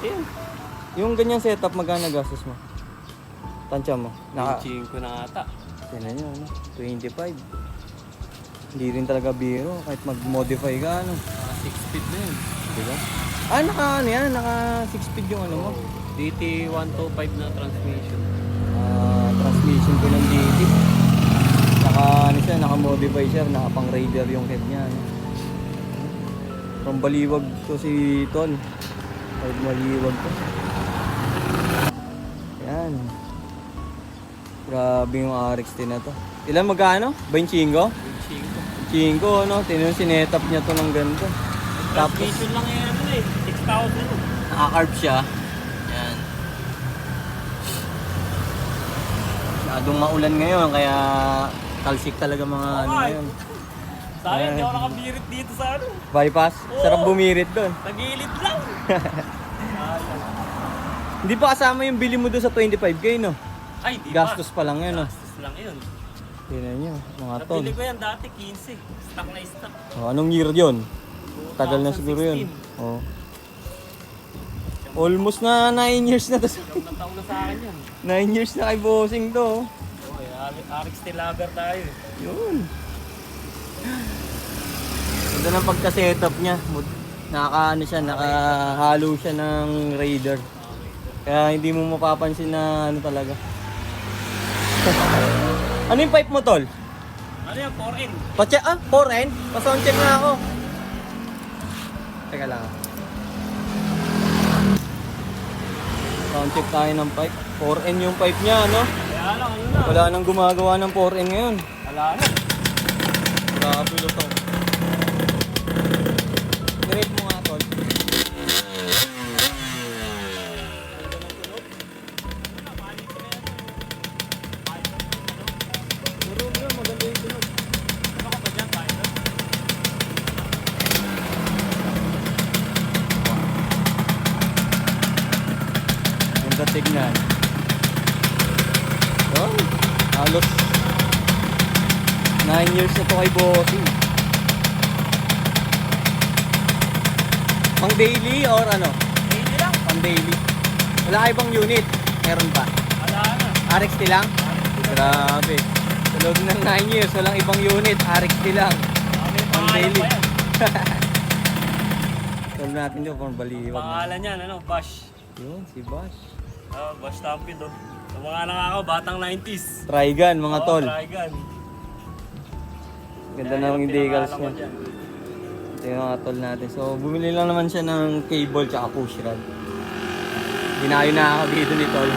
Ayun. Yung ganyan setup, magkano gastos mo? Tansya mo? 25 na ata. Tignan nyo, ano? 25. Hindi rin talaga biro, kahit mag-modify ka, ano? 6 speed na yun. Diba? Ah, naka ano yan? Naka 6 speed yung ano mo? DT125 na transmission. Transmission ko ng DT. Naka ano siya, naka-modify siya, naka pang Raider yung head niya, ano? From Baliwag to si Tol. Kahit Baliwag to. Yan. Grabe yung RX-10 na to. Ilan magkano? 25? 25, no? Tinanong sinetap niya to ng ganito. Tapos, Transmission lang yan ano eh. 6,000. naka-carb siya. Yan. Masyadong maulan ngayon, kaya talsik talaga mga ano ngayon. Sayang, hindi ako nakabirit dito sa ano. Bypass? Sarap bumirit doon. Tagilid lang. Sayang. Hindi pa kasama yung bili mo doon sa 25k, no? Ay, di Gastos pa. pa lang yun, no? Gastos lang yun. Tingnan nyo, mga tol. Nabili ko yan dati 15. Stock na stock. Oh, anong year yun? Tagal na siguro yun. Oh. Almost na 9 years na to. Yung nataon na sa akin yan. 9 years na kay bossing to. Okay, RX Lover tayo eh. Yun. Ganda ng pagka-setup niya. Nakaka-ano siya, nakahalo siya ng Raider. Kaya hindi mo mapapansin na ano talaga. Ano yung pipe mo, tol? Ano yan? 4N. Pa-check, 4N? Pa-sound check na ako. Teka lang. Sound check tayo ng pipe. 4N yung pipe niya, no? Kaya lang, ano na. Wala nang gumagawa ng 4N ngayon. Wala na. Grabe to. Direct mo nga, tol. Maganda yung tunog. Ano ka ba dyan, tayo? Ganda tignan. Oh, halos 9 years na to kay bossing. Pang daily or ano? Hindi lang. Pang daily. Wala kayo bang unit? Meron pa? Wala na. RXT lang? Grabe. Sa loob ng 9 years, walang ibang unit. RXT lang. May Pang pangalan daily. pa yan. Solve natin dito pang baliwag. Pangalan yan, ano? Bash. Yun, si Bash. Bash Stampede doon. Sa mga ako, batang 90s. Trigun, mga tol. Trigun. Ganda na ng decals niya. Ito yung mga tol natin. So, bumili lang naman siya ng cable tsaka push rod. Dinayo na ako dito ni tol.